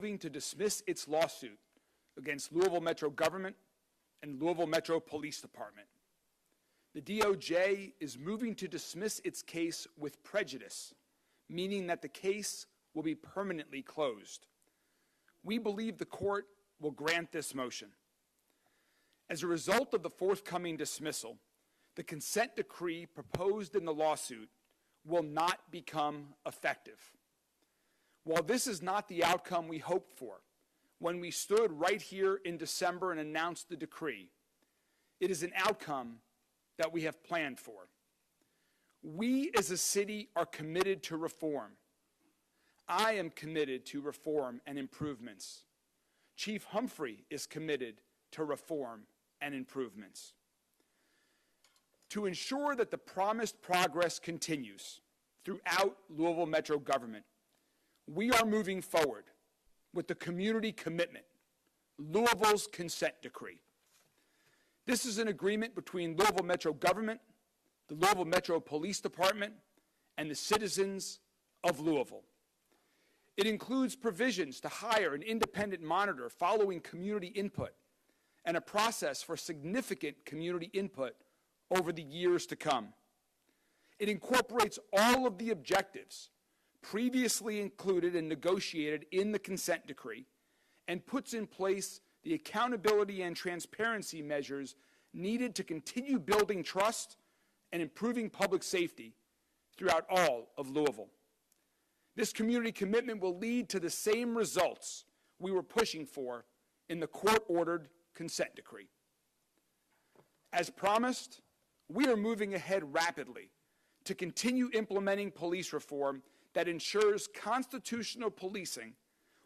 moving to dismiss its lawsuit against Louisville Metro government and Louisville Metro Police Department. The DOJ is moving to dismiss its case with prejudice, meaning that the case will be permanently closed. We believe the court will grant this motion. As a result of the forthcoming dismissal, the consent decree proposed in the lawsuit will not become effective. While this is not the outcome we hoped for when we stood right here in December and announced the decree, it is an outcome that we have planned for. We as a city are committed to reform. I am committed to reform and improvements. Chief Humphrey is committed to reform and improvements. To ensure that the promised progress continues throughout Louisville Metro government, we are moving forward with the community commitment, Louisville's consent decree. This is an agreement between Louisville Metro government, the Louisville Metro Police Department, and the citizens of Louisville. It includes provisions to hire an independent monitor following community input and a process for significant community input over the years to come. It incorporates all of the objectives previously included and negotiated in the consent decree and puts in place the accountability and transparency measures needed to continue building trust and improving public safety throughout all of Louisville. This community commitment will lead to the same results we were pushing for in the court-ordered consent decree. As promised, we are moving ahead rapidly to continue implementing police reform that ensures constitutional policing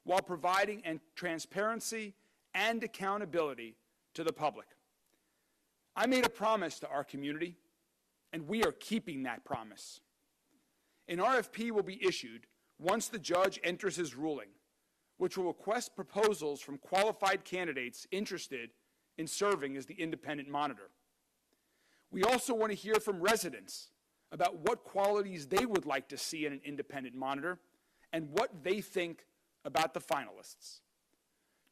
while providing transparency and accountability to the public. I made a promise to our community, and we are keeping that promise. An RFP will be issued once the judge enters his ruling, which will request proposals from qualified candidates interested in serving as the independent monitor. We also want to hear from residents about what qualities they would like to see in an independent monitor and what they think about the finalists.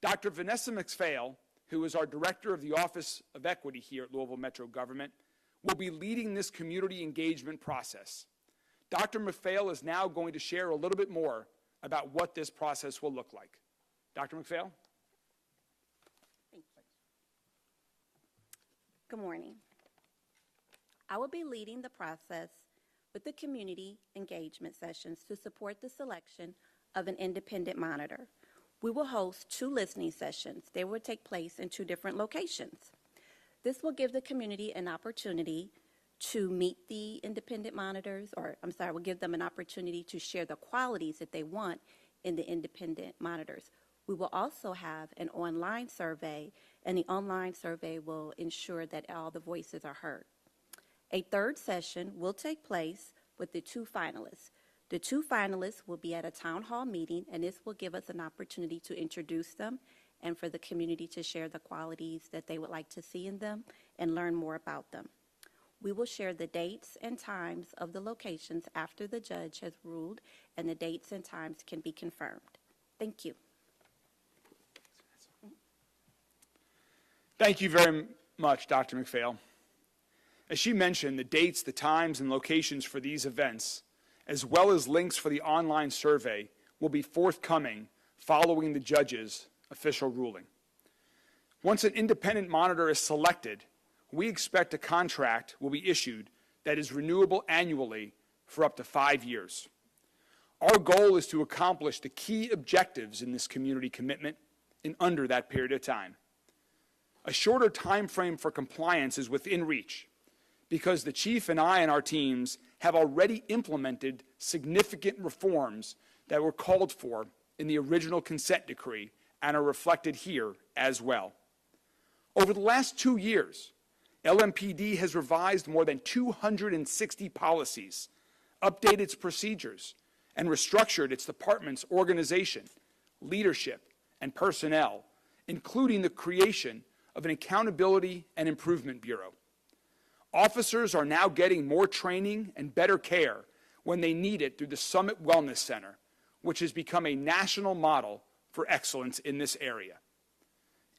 Dr. Vanessa McPhail, who is our Director of the Office of Equity here at Louisville Metro Government, will be leading this community engagement process. Dr. McPhail is now going to share a little bit more about what this process will look like. Dr. McPhail? Thanks. Good morning. I will be leading the process with the community engagement sessions to support the selection of an independent monitor. We will host 2 listening sessions. They will take place in 2 different locations. This will give the community an opportunity to meet the independent monitors, will give them an opportunity to share the qualities that they want in the independent monitors. We will also have an online survey, and the online survey will ensure that all the voices are heard. A 3rd session will take place with the 2 finalists. The 2 finalists will be at a town hall meeting, and this will give us an opportunity to introduce them and for the community to share the qualities that they would like to see in them and learn more about them. We will share the dates and times of the locations after the judge has ruled, and the dates and times can be confirmed. Thank you. Thank you very much, Dr. McPhail. As she mentioned, the dates, the times, and locations for these events, as well as links for the online survey, will be forthcoming following the judge's official ruling. Once an independent monitor is selected, we expect a contract will be issued that is renewable annually for up to 5 years. Our goal is to accomplish the key objectives in this community commitment in under that period of time. A shorter time frame for compliance is within reach because the chief and I and our teams have already implemented significant reforms that were called for in the original consent decree and are reflected here as well. Over the last 2 years, LMPD has revised more than 260 policies, updated its procedures, and restructured its department's organization, leadership, and personnel, including the creation of an Accountability and Improvement Bureau. Officers are now getting more training and better care when they need it through the Summit Wellness Center, which has become a national model for excellence in this area.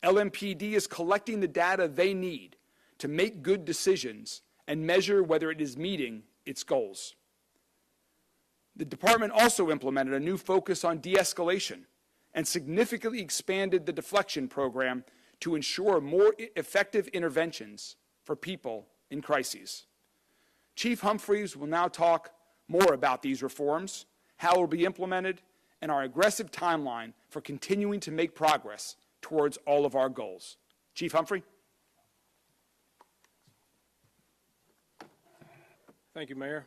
LMPD is collecting the data they need to make good decisions and measure whether it is meeting its goals. The department also implemented a new focus on de-escalation and significantly expanded the deflection program to ensure more effective interventions for people in crises. Chief Humphreys will now talk more about these reforms, how it will be implemented, and our aggressive timeline for continuing to make progress towards all of our goals. Chief Humphrey. Thank you, Mayor.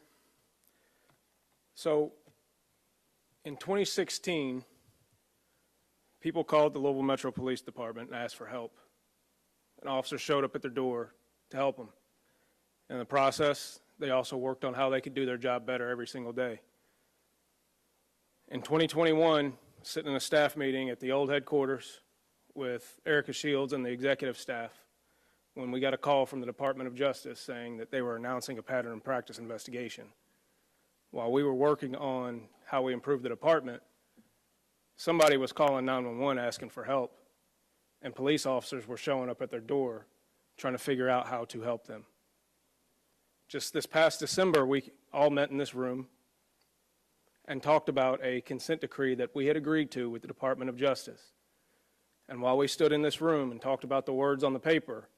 So, in 2016, people called the Louisville Metro Police Department and asked for help. An officer showed up at their door to help them. In the process, they also worked on how they could do their job better every single day. In 2021, sitting in a staff meeting at the old headquarters with Erica Shields and the executive staff, when we got a call from the Department of Justice saying that they were announcing a pattern and practice investigation. While we were working on how we improved the department, somebody was calling 911 asking for help, and police officers were showing up at their door trying to figure out how to help them. Just this past December, we all met in this room and talked about a consent decree that we had agreed to with the Department of Justice. And while we stood in this room and talked about the words on the paper,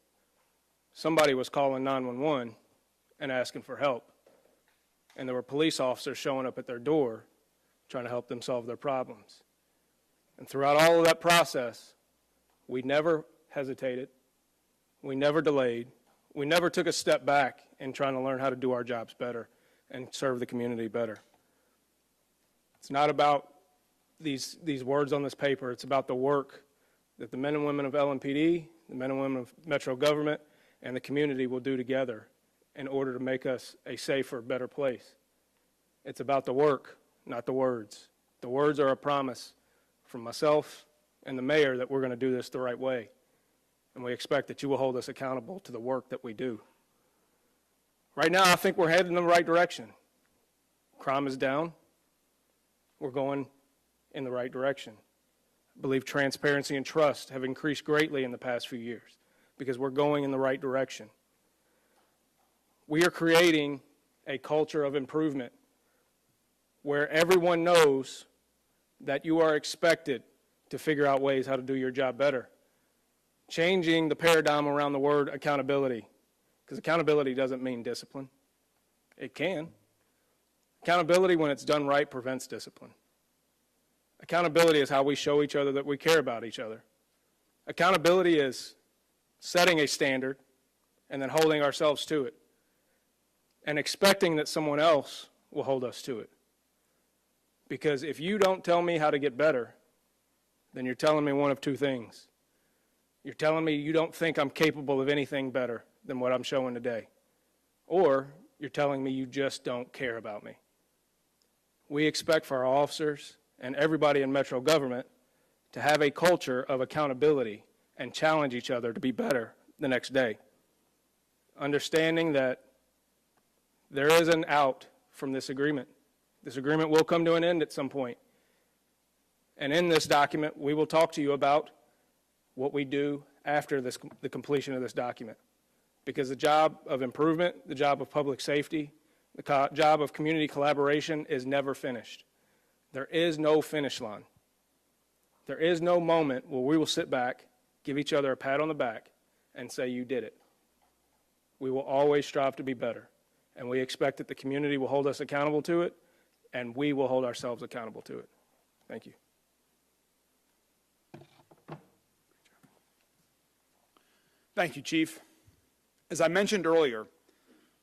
somebody was calling 911 and asking for help. And there were police officers showing up at their door trying to help them solve their problems. And throughout all of that process, we never hesitated, we never delayed, we never took a step back in trying to learn how to do our jobs better and serve the community better. It's not about these words on this paper, it's about the work that the men and women of LMPD, the men and women of Metro government, and the community will do together in order to make us a safer, better place. It's about the work, not the words. The words are a promise from myself and the mayor that we're going to do this the right way. And we expect that you will hold us accountable to the work that we do. Right now, I think we're headed in the right direction. Crime is down. We're going in the right direction. I believe transparency and trust have increased greatly in the past few years because we're going in the right direction. We are creating a culture of improvement where everyone knows that you are expected to figure out ways how to do your job better. Changing the paradigm around the word accountability, because accountability doesn't mean discipline. It can. Accountability, when it's done right, prevents discipline. Accountability is how we show each other that we care about each other. Accountability is setting a standard and then holding ourselves to it and expecting that someone else will hold us to it. Because if you don't tell me how to get better, then you're telling me one of two things. You're telling me you don't think I'm capable of anything better than what I'm showing today. Or you're telling me you just don't care about me. We expect for our officers and everybody in Metro government to have a culture of accountability and challenge each other to be better the next day. Understanding that there is an out from this agreement. This agreement will come to an end at some point. And in this document, we will talk to you about what we do after the completion of this document. Because the job of improvement, the job of public safety, the job of community collaboration is never finished. There is no finish line. There is no moment where we will sit back, give each other a pat on the back, and say, you did it. We will always strive to be better. And we expect that the community will hold us accountable to it, and we will hold ourselves accountable to it. Thank you. Thank you, Chief. As I mentioned earlier,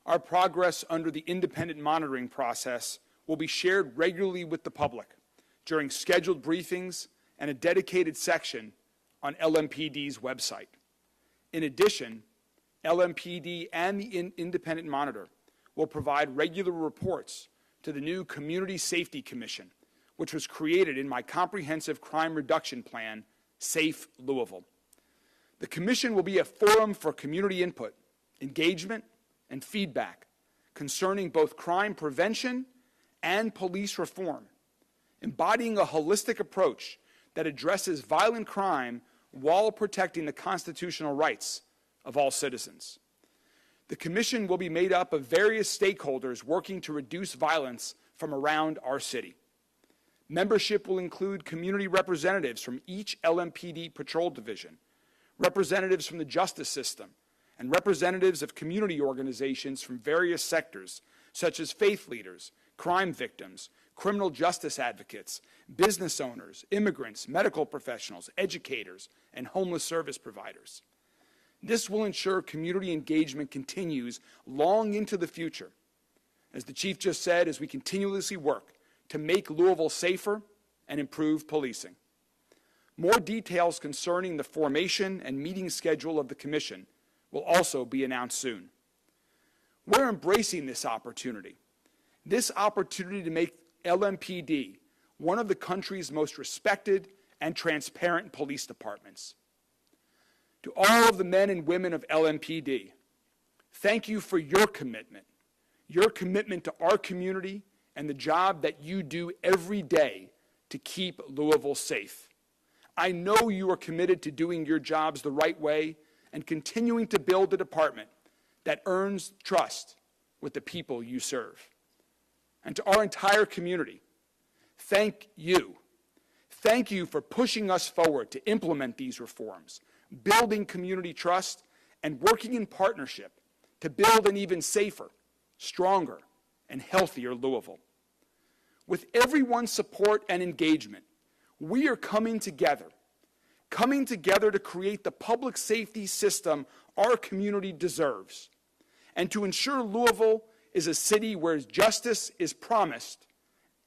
our progress under the independent monitoring process will be shared regularly with the public during scheduled briefings and a dedicated section on LMPD's website. In addition, LMPD and the Independent Monitor will provide regular reports to the new Community Safety Commission, which was created in my comprehensive crime reduction plan, Safe Louisville. The commission will be a forum for community input, engagement, and feedback concerning both crime prevention and police reform, embodying a holistic approach that addresses violent crime while protecting the constitutional rights of all citizens. The commission will be made up of various stakeholders working to reduce violence from around our city. Membership will include community representatives from each LMPD patrol division, representatives from the justice system, and representatives of community organizations from various sectors, such as faith leaders, crime victims, criminal justice advocates, business owners, immigrants, medical professionals, educators, and homeless service providers. This will ensure community engagement continues long into the future, as the Chief just said, as we continuously work to make Louisville safer and improve policing. More details concerning the formation and meeting schedule of the Commission will also be announced soon. We're embracing this opportunity to make LMPD one of the country's most respected and transparent police departments. To all of the men and women of LMPD, thank you for your commitment to our community and the job that you do every day to keep Louisville safe. I know you are committed to doing your jobs the right way and continuing to build a department that earns trust with the people you serve. And to our entire community, thank you. Thank you for pushing us forward to implement these reforms, building community trust, and working in partnership to build an even safer, stronger, and healthier Louisville. With everyone's support and engagement, we are coming together to create the public safety system our community deserves, and to ensure Louisville is a city where justice is promised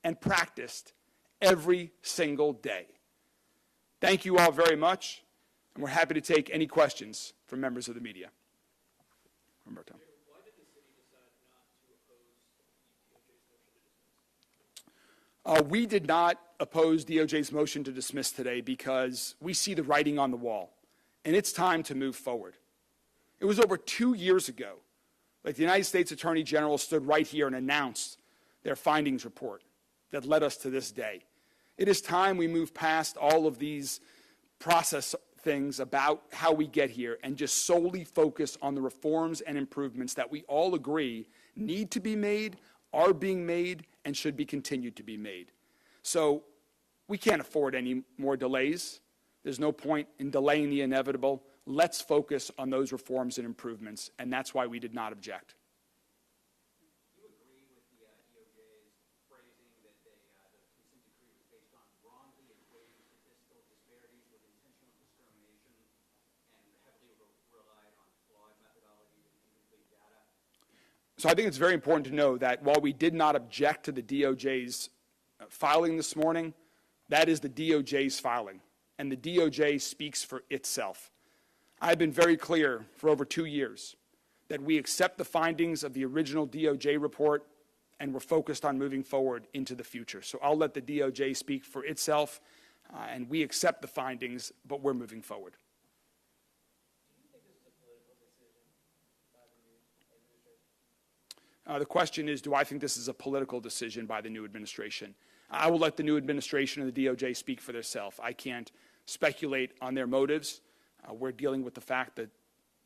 and practiced every single day. Thank you all very much, and we're happy to take any questions from members of the media. Roberto. Why did the city decide not to oppose the DOJ's motion to dismiss? We did not oppose DOJ's motion to dismiss today because we see the writing on the wall, and it's time to move forward. It was over 2 years ago that the United States Attorney General stood right here and announced their findings report that led us to this day. It is time we move past all of these process things about how we get here and just solely focus on the reforms and improvements that we all agree need to be made, are being made, and should be continued to be made. So we can't afford any more delays. There's no point in delaying the inevitable. Let's focus on those reforms and improvements, and that's why we did not object. Do you agree with the DOJ's phrasing that the consent decree was based on wrongly equating statistical disparities with intentional discrimination and heavily relied on flawed methodologies and incomplete data? So I think it's very important to know that while we did not object to the DOJ's filing this morning, that is the DOJ's filing, and the DOJ speaks for itself. I've been very clear for over 2 years that we accept the findings of the original DOJ report and we're focused on moving forward into the future. So I'll let the DOJ speak for itself, and we accept the findings, but we're moving forward. Do you think this is a political decision by the new administration? The question is, do I think this is a political decision by the new administration? I will let the new administration and the DOJ speak for themselves. I can't speculate on their motives. We're dealing with the fact that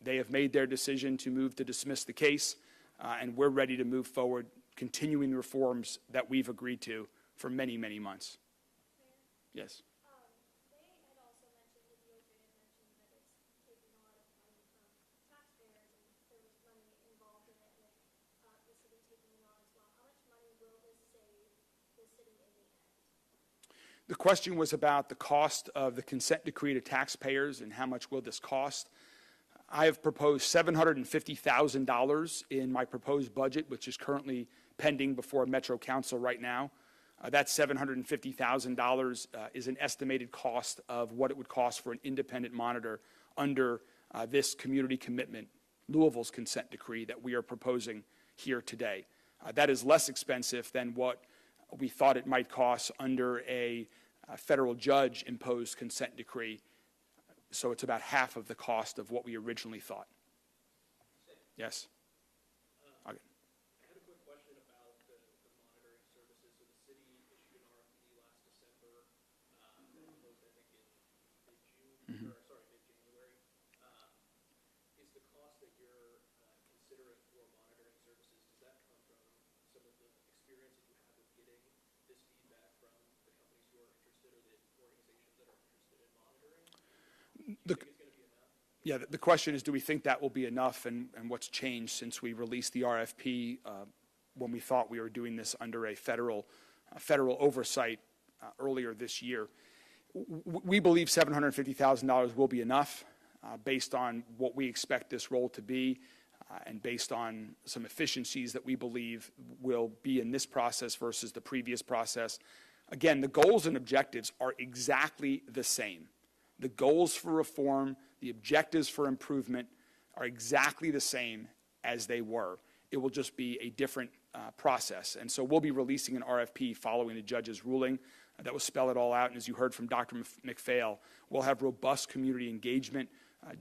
they have made their decision to move to dismiss the case, and we're ready to move forward, continuing the reforms that we've agreed to for many, many months. Mayor? Yes. They had also mentioned, the DOJ had mentioned that it's taking a lot of money from taxpayers and there was money involved in it with the city taking it on as well. How much money will this save the city in the end? The question was about the cost of the consent decree to taxpayers and how much will this cost. I have proposed $750,000 in my proposed budget, which is currently pending before Metro Council right now. That $750,000 is an estimated cost of what it would cost for an independent monitor under this community commitment, Louisville's consent decree that we are proposing here today. That is less expensive than what we thought it might cost under a federal judge-imposed consent decree. So it's about half of the cost of what we originally thought. Yes? Okay. I had a quick question about the monitoring services. So the city issued an RFP last December that closed, I considering for monitoring services, does that come from some of the experience that you have with getting this feedback from the companies who are interested or the organizations that are interested in monitoring? Do you think it's going to be enough? Yeah, the question is, do we think that will be enough, and what's changed since we released the RFP when we thought we were doing this under a federal oversight earlier this year? We believe $750,000 will be enough based on what we expect this role to be and based on some efficiencies that we believe will be in this process versus the previous process. Again, the goals and objectives are exactly the same. The goals for reform, the objectives for improvement are exactly the same as they were. It will just be a different process. And so we'll be releasing an RFP following the judge's ruling that will spell it all out. And as you heard from Dr. McPhail, we'll have robust community engagement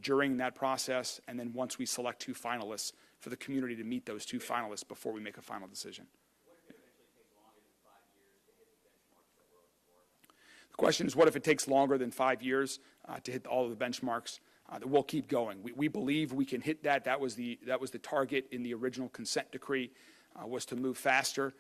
during that process, and then once we select 2 finalists, for the community to meet those 2 finalists before we make a final decision. What if it eventually takes longer than 5 years to hit the benchmarks that we're looking for? The question is, what if it takes longer than 5 years to hit all of the benchmarks? That we'll keep going. We believe we can hit that. That was the target in the original consent decree, was to move faster.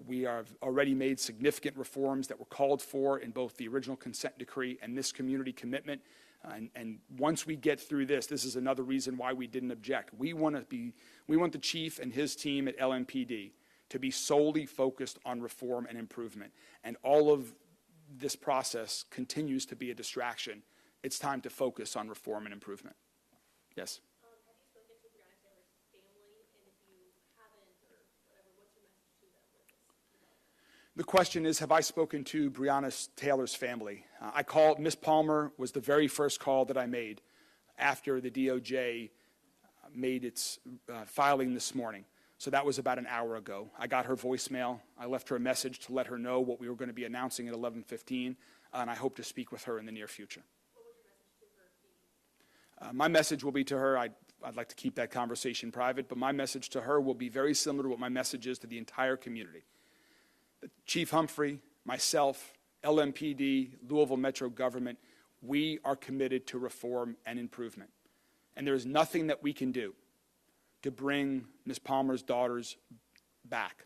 We have already made significant reforms that were called for in both the original consent decree and this community commitment. And once we get through this is another reason why we didn't object. We want the chief and his team at LMPD to be solely focused on reform and improvement. And all of this process continues to be a distraction. It's time to focus on reform and improvement. Yes? Have you spoken to Breonna Taylor's family? And if you haven't or whatever, what's your message to them with this? The question is, have I spoken to Breonna Taylor's family? Ms. Palmer was the very first call that I made after the DOJ made its filing this morning. So that was about an hour ago. I got her voicemail. I left her a message to let her know what we were going to be announcing at 11:15, and I hope to speak with her in the near future. What would your message to her be? My message will be to her, I'd like to keep that conversation private, but my message to her will be very similar to what my message is to the entire community. Chief Humphrey, myself, LMPD, Louisville Metro government, we are committed to reform and improvement. And there is nothing that we can do to bring Ms. Palmer's daughters back.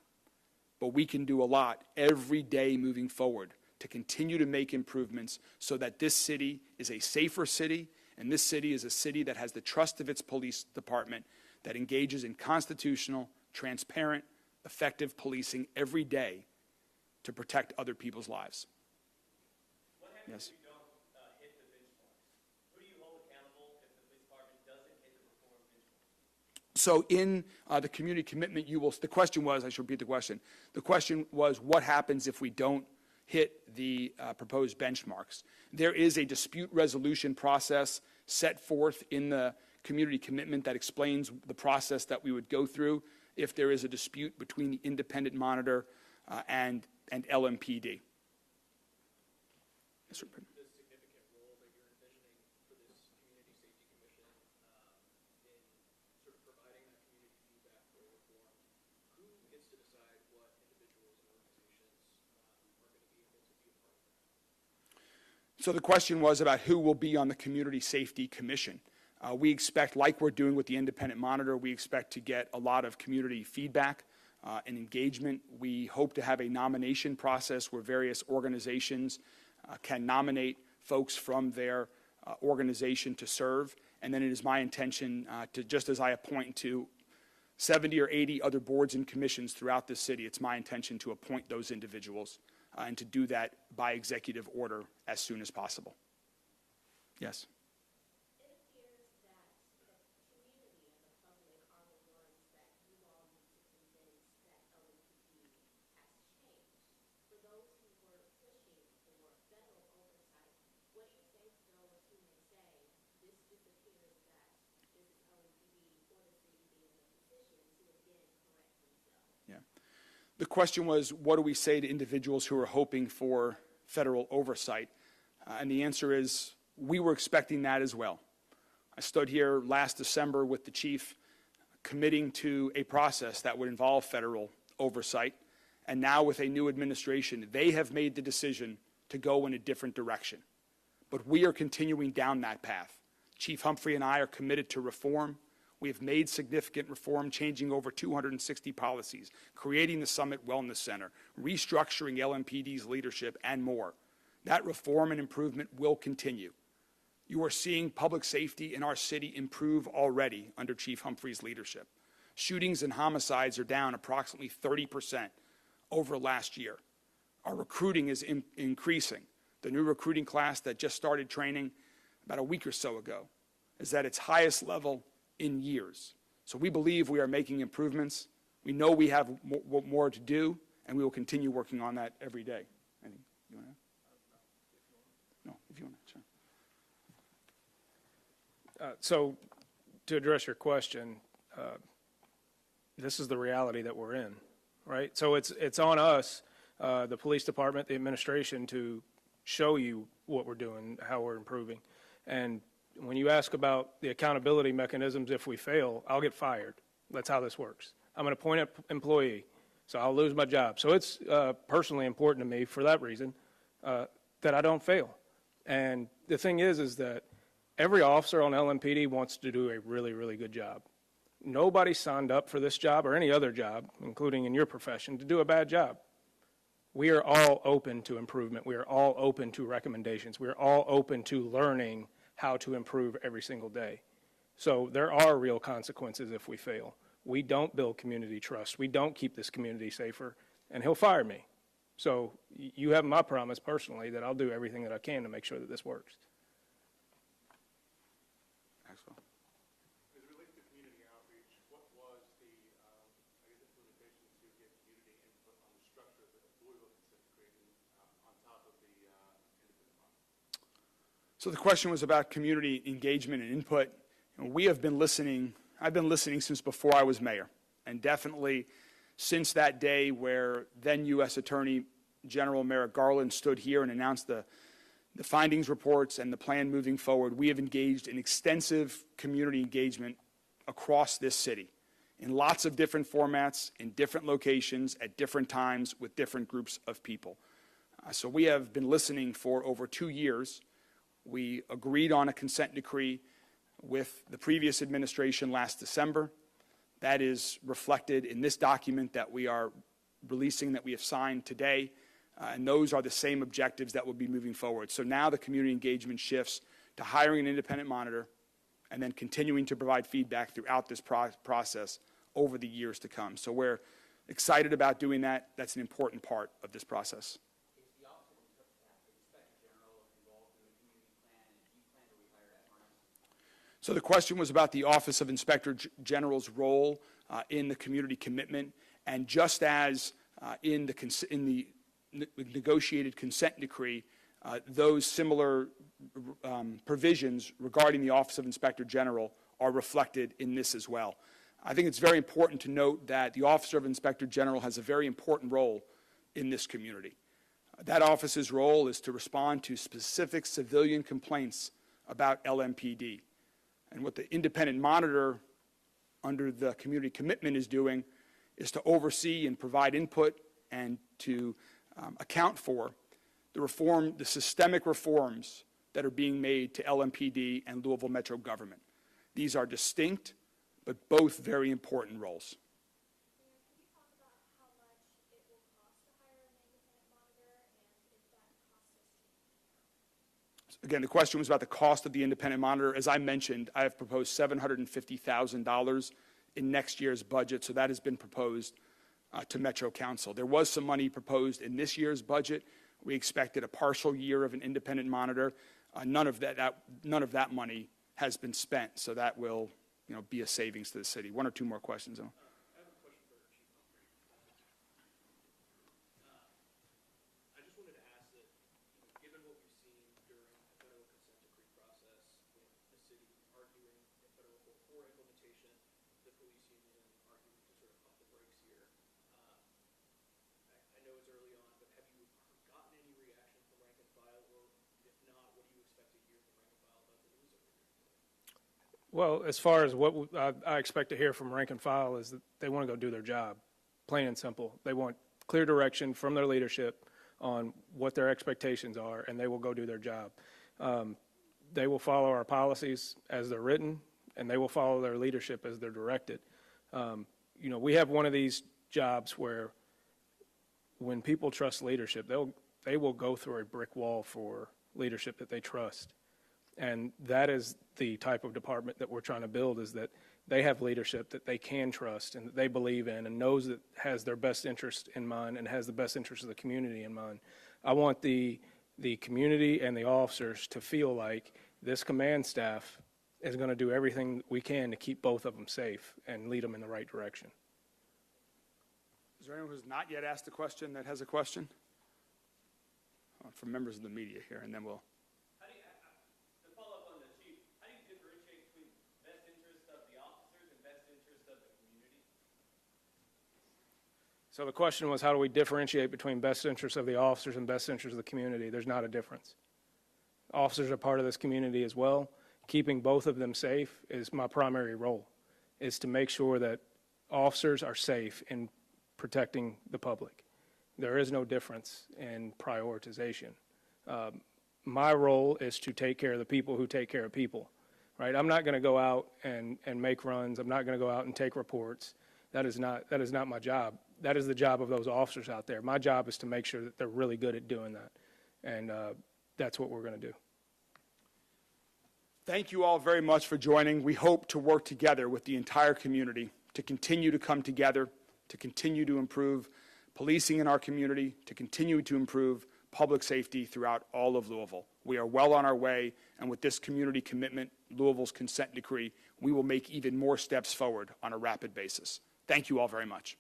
But we can do a lot every day moving forward to continue to make improvements so that this city is a safer city, and this city is a city that has the trust of its police department, that engages in constitutional, transparent, effective policing every day to protect other people's lives. What happens Yes. if you don't hit the benchmarks? Who do you hold accountable if the police department doesn't hit the reform benchmarks? So in the community commitment, the question was, I should repeat the question. The question was, what happens if we don't hit the proposed benchmarks? There is a dispute resolution process set forth in the community commitment that explains the process that we would go through if there is a dispute between the independent monitor and LMPD. Yes, sir. The significant role that you're envisioning for this Community Safety Commission in sort of providing that community feedback for reform, who gets to decide what individuals and organizations are going to be able to be a part of that? So the question was about who will be on the Community Safety Commission. We expect, like we're doing with the independent monitor, we expect to get a lot of community feedback and engagement. We hope to have a nomination process where various organizations can nominate folks from their organization to serve. And then it is my intention to, just as I appoint to 70 or 80 other boards and commissions throughout the city, it's my intention to appoint those individuals and to do that by executive order as soon as possible. Yes? It appears that the community and the public are the ones that you all need to convince that LMPD has changed. For those who were pushing for federal oversight, what do you say to those who may say, this just appears that this is LMPD or the city being in a position to again correct themselves? Yeah. The question was, what do we say to individuals who are hoping for federal oversight? And the answer is, we were expecting that as well. I stood here last December with the chief committing to a process that would involve federal oversight. And now with a new administration, they have made the decision to go in a different direction. But we are continuing down that path. Chief Humphrey and I are committed to reform. We have made significant reform, changing over 260 policies, creating the Summit Wellness Center, restructuring LMPD's leadership, and more. That reform and improvement will continue. You are seeing public safety in our city improve already under Chief Humphrey's leadership. Shootings and homicides are down approximately 30% over last year. Our recruiting is increasing. The new recruiting class that just started training about a week or so ago is at its highest level in years. So we believe we are making improvements. We know we have more to do, and we will continue working on that every day. Anything you want to add? No, if you want to, sure. So to address your question, this is the reality that we're in, right? So it's on us, the police department, the administration, to show you what we're doing, how we're improving. And when you ask about the accountability mechanisms, if we fail, I'll get fired. That's how this works. I'm an appointed employee, so I'll lose my job. So it's personally important to me for that reason that I don't fail. And the thing is that every officer on LMPD wants to do a really, really good job. Nobody signed up for this job or any other job, including in your profession, to do a bad job. We are all open to improvement. We are all open to recommendations. We are all open to learning how to improve every single day. So there are real consequences if we fail. We don't build community trust. We don't keep this community safer, and he'll fire me. So you have my promise personally that I'll do everything that I can to make sure that this works. Maxwell. As it relates to community outreach, what was the, implementation to get community input on the structure of the Louisville consent decree on top of the independent monitor? So the question was about community engagement and input. We have been listening. I've been listening since before I was mayor, and definitely since that day where then U.S. Attorney General Merrick Garland stood here and announced the findings reports and the plan moving forward, we have engaged in extensive community engagement across this city in lots of different formats, in different locations, at different times, with different groups of people. So we have been listening for over 2 years. We agreed on a consent decree with the previous administration last December. That is reflected in this document that we are releasing, that we have signed today. And those are the same objectives that will be moving forward. So now the community engagement shifts to hiring an independent monitor and then continuing to provide feedback throughout this process over the years to come. So we're excited about doing that. That's an important part of this process. Is the Office of Inspector General involved in the community plan, and do you plan to rehire at Martin? So the question was about the Office of Inspector General's role in the community commitment. And just as in the negotiated consent decree, those similar provisions regarding the Office of Inspector General are reflected in this as well. I think it's very important to note that the Office of Inspector General has a very important role in this community. That office's role is to respond to specific civilian complaints about LMPD. And what the independent monitor under the community commitment is doing is to oversee and provide input and to account for the systemic reforms that are being made to LMPD and Louisville Metro government. These are distinct, but both very important roles. Mayor, could you talk about how much it will cost to hire an independent monitor and if that cost has changed? Again, the question was about the cost of the independent monitor. As I mentioned, I have proposed $750,000 in next year's budget, so that has been proposed to Metro Council. There was some money proposed in this year's budget. We expected a partial year of an independent monitor. None of that money has been spent, so that will, be a savings to the city. One or two more questions. I have a question for Chief Humphrey. I just wanted to ask that, given what we've seen during the federal consent decree process, with the city arguing in federal court for implementation, the police union arguing to sort of pump the brakes here, I know it's early on, but have you gotten any reaction from rank and file, or if not, what do you expect to hear from rank and file about the news over here today? Well, as far as what I expect to hear from rank and file is that they want to go do their job, plain and simple. They want clear direction from their leadership on what their expectations are, and they will go do their job. They will follow our policies as they're written. and they will follow their leadership as they're directed. You know, we have one of these jobs where when people trust leadership, they will go through a brick wall for leadership that they trust. And that is the type of department that we're trying to build, is that they have leadership that they can trust and that they believe in and knows that has their best interest in mind and has the best interest of the community in mind. I want the community and the officers to feel like this command staff is going to do everything we can to keep both of them safe and lead them in the right direction. Is there anyone who's not yet asked a question that has a question? From members of the media here, and then we'll. How do you, to follow up on the chief, how do you differentiate between best interest of the officers and best interest of the community? So the question was, how do we differentiate between best interests of the officers and best interests of the community? There's not a difference. Officers are part of this community as well. Keeping both of them safe is my primary role, is to make sure that officers are safe in protecting the public. There is no difference in prioritization. My role is to take care of the people who take care of people, right? I'm not going to go out and make runs. I'm not going to go out and take reports. That is not my job. That is the job of those officers out there. My job is to make sure that they're really good at doing that, and that's what we're going to do. Thank you all very much for joining. We hope to work together with the entire community to continue to come together, to continue to improve policing in our community, to continue to improve public safety throughout all of Louisville. We are well on our way, and with this community commitment, Louisville's consent decree, we will make even more steps forward on a rapid basis. Thank you all very much.